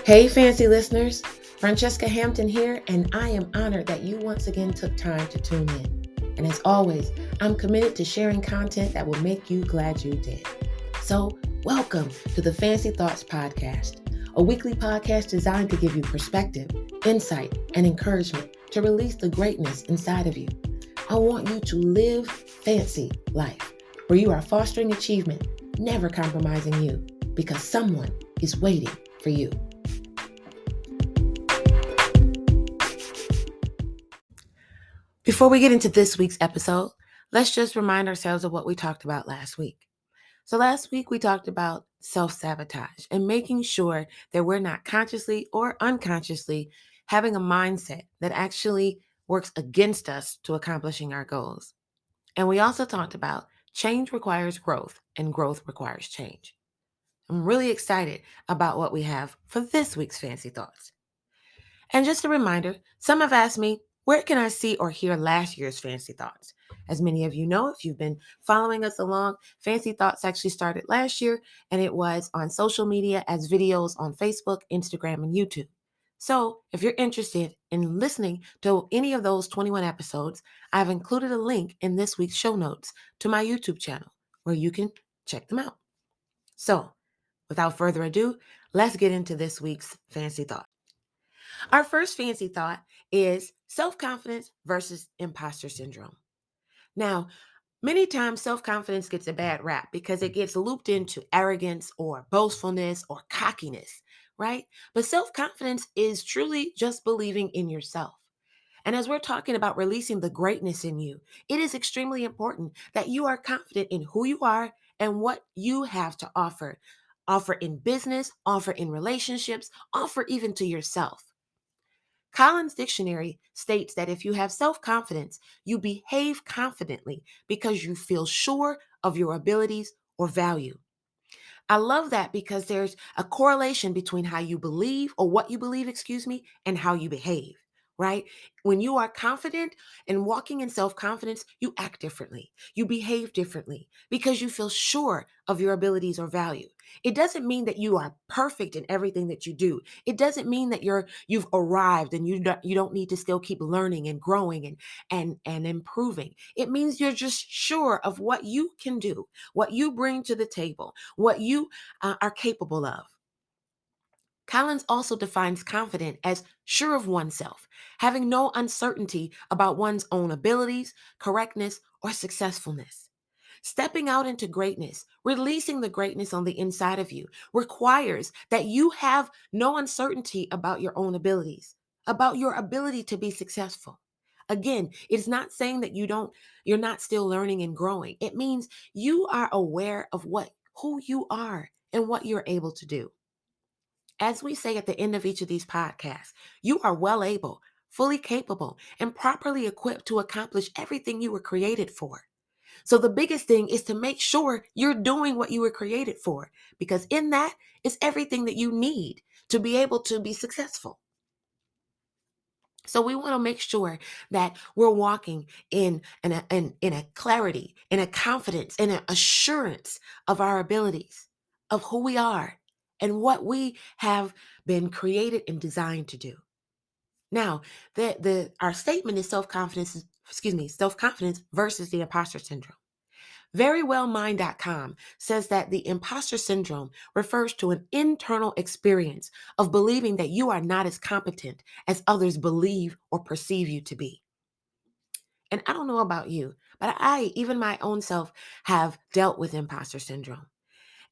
Hey, fancy listeners. Francesca Hampton here, and I am honored that you once again took time to tune in. And as always, I'm committed to sharing content that will make you glad you did. So, welcome to the Fancy Thoughts Podcast, a weekly podcast designed to give you perspective, insight, and encouragement to release the greatness inside of you. I want you to live fancy life, where you are fostering achievement, never compromising you, because someone is waiting for you. Before we get into this week's episode, let's just remind ourselves of what we talked about last week. So last week we talked about self-sabotage and making sure that we're not consciously or unconsciously having a mindset that actually works against us to accomplishing our goals. And we also talked about change requires growth and growth requires change. I'm really excited about what we have for this week's Fancy Thoughts. And just a reminder, some have asked me, where can I see or hear last year's Fancy Thoughts? As many of you know, if you've been following us along, Fancy Thoughts actually started last year, and it was on social media as videos on Facebook, Instagram, and YouTube. So if you're interested in listening to any of those 21 episodes, I've included a link in this week's show notes to my YouTube channel where you can check them out. So without further ado, let's get into this week's Fancy Thought. Our first fancy thought is self-confidence versus imposter syndrome. Now, many times self-confidence gets a bad rap because it gets looped into arrogance or boastfulness or cockiness, right? But self-confidence is truly just believing in yourself. And as we're talking about releasing the greatness in you, it is extremely important that you are confident in who you are and what you have to offer. Offer in business, offer in relationships, offer even to yourself. Collins Dictionary states that if you have self-confidence, you behave confidently because you feel sure of your abilities or value. I love that because there's a correlation between how you believe or what you believe, and how you behave, right? When you are confident and walking in self-confidence, you act differently. You behave differently because you feel sure of your abilities or value. It doesn't mean that you are perfect in everything that you do. It doesn't mean that you've arrived and you don't need to still keep learning and growing and improving. It means you're just sure of what you can do, what you bring to the table, what you are capable of. Collins also defines confident as sure of oneself, having no uncertainty about one's own abilities, correctness, or successfulness. Stepping out into greatness, releasing the greatness on the inside of you, requires that you have no uncertainty about your own abilities, about your ability to be successful. Again, it's not saying that you're not still learning and growing. It means you are aware of who you are and what you're able to do. As we say at the end of each of these podcasts, you are well able, fully capable, and properly equipped to accomplish everything you were created for. So the biggest thing is to make sure you're doing what you were created for, because in that is everything that you need to be able to be successful. So we want to make sure that we're walking in a clarity, in a confidence, in an assurance of our abilities, of who we are, and what we have been created and designed to do. Now, our statement is self-confidence versus the imposter syndrome. Verywellmind.com says that the imposter syndrome refers to an internal experience of believing that you are not as competent as others believe or perceive you to be. And I don't know about you, but I, even my own self, have dealt with imposter syndrome.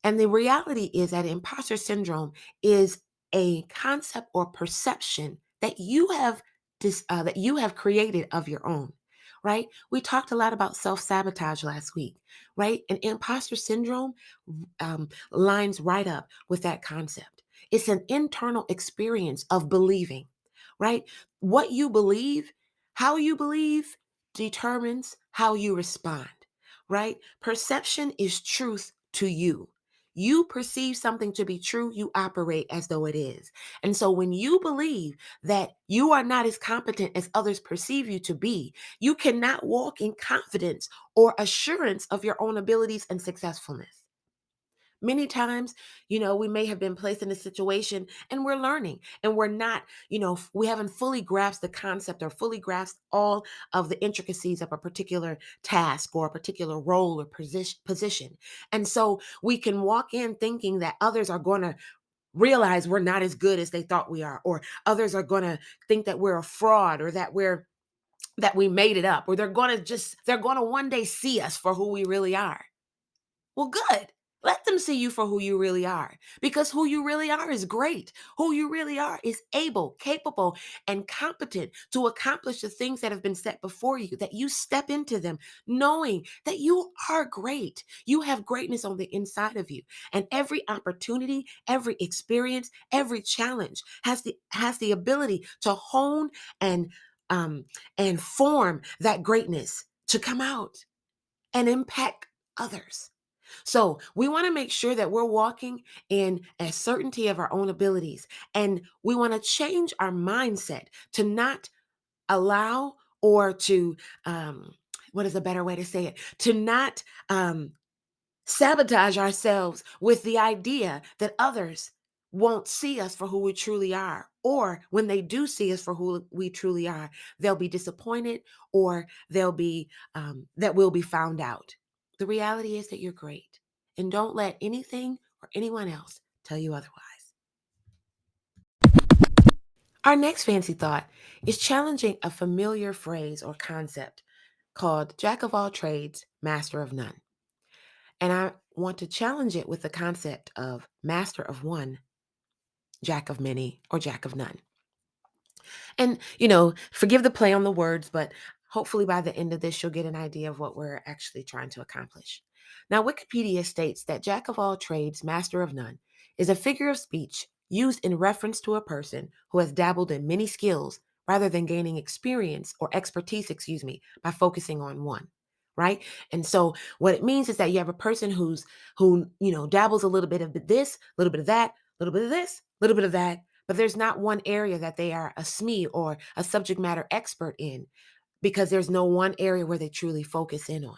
And the reality is that imposter syndrome is a concept or perception that you have created of your own, right? We talked a lot about self-sabotage last week, right? And imposter syndrome lines right up with that concept. It's an internal experience of believing, right? What you believe, how you believe determines how you respond, right? Perception is truth to you. You perceive something to be true, you operate as though it is. And so when you believe that you are not as competent as others perceive you to be, you cannot walk in confidence or assurance of your own abilities and successfulness. Many times, we may have been placed in a situation and we're learning and we're not, we haven't fully grasped the concept or fully grasped all of the intricacies of a particular task or a particular role or position. And so we can walk in thinking that others are going to realize we're not as good as they thought we are, or others are going to think that we're a fraud or that we made it up, or they're going to one day see us for who we really are. Well, good. Let them see you for who you really are, because who you really are is great. Who you really are is able, capable, and competent to accomplish the things that have been set before you, that you step into them knowing that you are great. You have greatness on the inside of you. And every opportunity, every experience, every challenge has the ability to hone and um and form that greatness to come out and impact others. So we want to make sure that we're walking in a certainty of our own abilities. And we want to change our mindset to not allow or to, what is a better way to say it? To not sabotage ourselves with the idea that others won't see us for who we truly are. Or when they do see us for who we truly are, they'll be disappointed, or they'll be that we'll be found out. The reality is that you're great. And don't let anything or anyone else tell you otherwise. Our next fancy thought is challenging a familiar phrase or concept called Jack of all trades, master of none. And I want to challenge it with the concept of master of one, jack of many, or jack of none. And, forgive the play on the words, but hopefully by the end of this, you'll get an idea of what we're actually trying to accomplish. Now, Wikipedia states that jack of all trades, master of none is a figure of speech used in reference to a person who has dabbled in many skills rather than gaining experience or expertise, by focusing on one. Right. And so what it means is that you have a person who dabbles a little bit of this, a little bit of that, a little bit of this, a little bit of that, but there's not one area that they are a SME or a subject matter expert in, because there's no one area where they truly focus in on.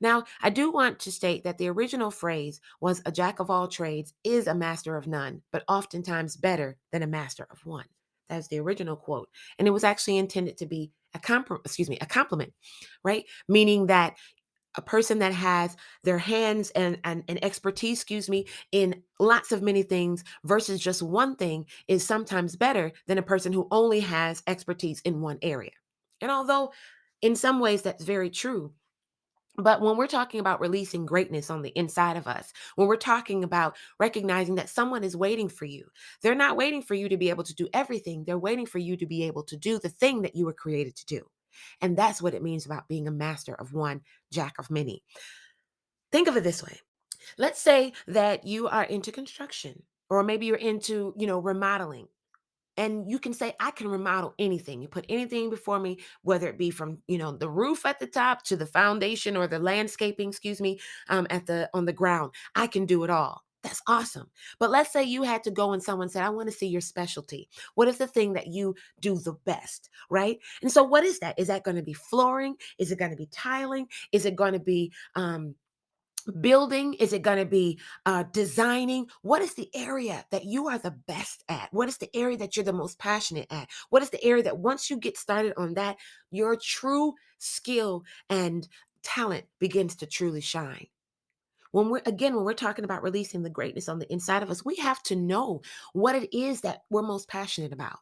Now, I do want to state that the original phrase was a jack of all trades is a master of none, but oftentimes better than a master of one. That's the original quote. And it was actually intended to be a compliment, right? Meaning that a person that has their hands and expertise, in lots of many things versus just one thing is sometimes better than a person who only has expertise in one area. And although in some ways that's very true, but when we're talking about releasing greatness on the inside of us, when we're talking about recognizing that someone is waiting for you, they're not waiting for you to be able to do everything. They're waiting for you to be able to do the thing that you were created to do. And that's what it means about being a master of one, jack of many. Think of it this way. Let's say that you are into construction, or maybe you're into, remodeling. And you can say, I can remodel anything. You put anything before me, whether it be from, the roof at the top to the foundation or the landscaping, on the ground. I can do it all. That's awesome. But let's say you had to go and someone said, I want to see your specialty. What is the thing that you do the best, right? And so what is that? Is that going to be flooring? Is it going to be tiling? Is it going to be building? Is it going to be designing? What is the area that you are the best at? What is the area that you're the most passionate at? What is the area that once you get started on that, your true skill and talent begins to truly shine? When we're talking about releasing the greatness on the inside of us, we have to know what it is that we're most passionate about.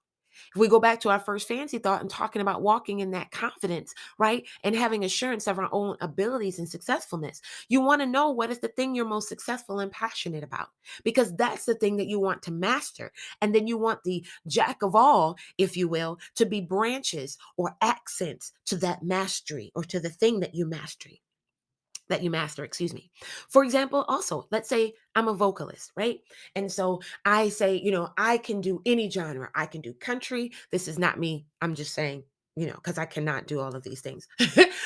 If we go back to our first fancy thought and talking about walking in that confidence, right? And having assurance of our own abilities and successfulness, you want to know what is the thing you're most successful and passionate about, because that's the thing that you want to master. And then you want the jack of all, if you will, to be branches or accents to that mastery or to the thing that you master. For example, also, let's say I'm a vocalist, right? And so I say, I can do any genre. I can do country. This is not me. I'm just saying, because I cannot do all of these things.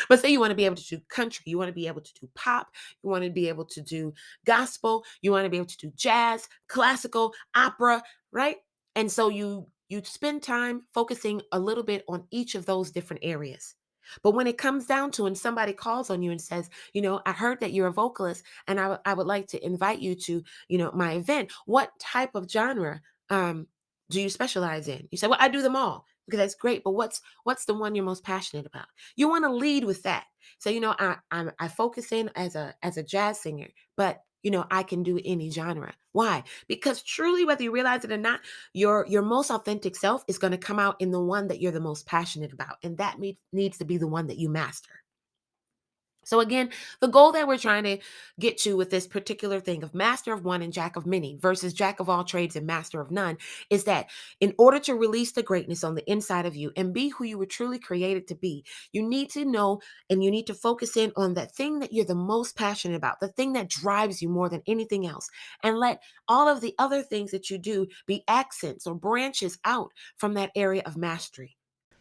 But say you want to be able to do country, you want to be able to do pop, you want to be able to do gospel, you want to be able to do jazz, classical, opera, right? And so you spend time focusing a little bit on each of those different areas. But when it comes down to and somebody calls on you and says, I heard that you're a vocalist and I would like to invite you to, my event. What type of genre do you specialize in? You say, well, I do them all. Okay, that's great. But what's the one you're most passionate about? You want to lead with that. So, I focus in as a jazz singer, but I can do any genre. Why? Because truly, whether you realize it or not, your most authentic self is going to come out in the one that you're the most passionate about. And that needs to be the one that you master. So again, the goal that we're trying to get to with this particular thing of master of one and jack of many versus jack of all trades and master of none is that in order to release the greatness on the inside of you and be who you were truly created to be, you need to know and you need to focus in on that thing that you're the most passionate about, the thing that drives you more than anything else, and let all of the other things that you do be accents or branches out from that area of mastery.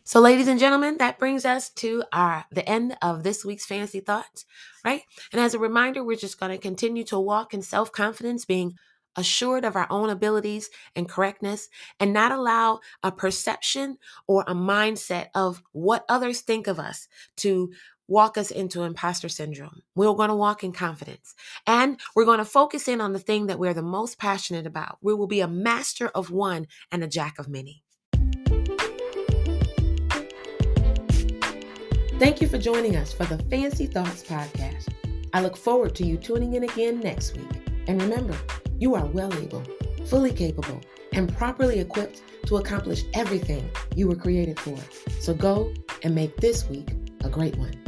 So, ladies and gentlemen, that brings us to the end of this week's Fantasy Thoughts, right? And as a reminder, we're just going to continue to walk in self-confidence, being assured of our own abilities and correctness, and not allow a perception or a mindset of what others think of us to walk us into imposter syndrome. We're going to walk in confidence, and we're going to focus in on the thing that we're the most passionate about. We will be a master of one and a jack of many. Thank you for joining us for the Fancy Thoughts podcast. I look forward to you tuning in again next week. And remember, you are well able, fully capable, and properly equipped to accomplish everything you were created for. So go and make this week a great one.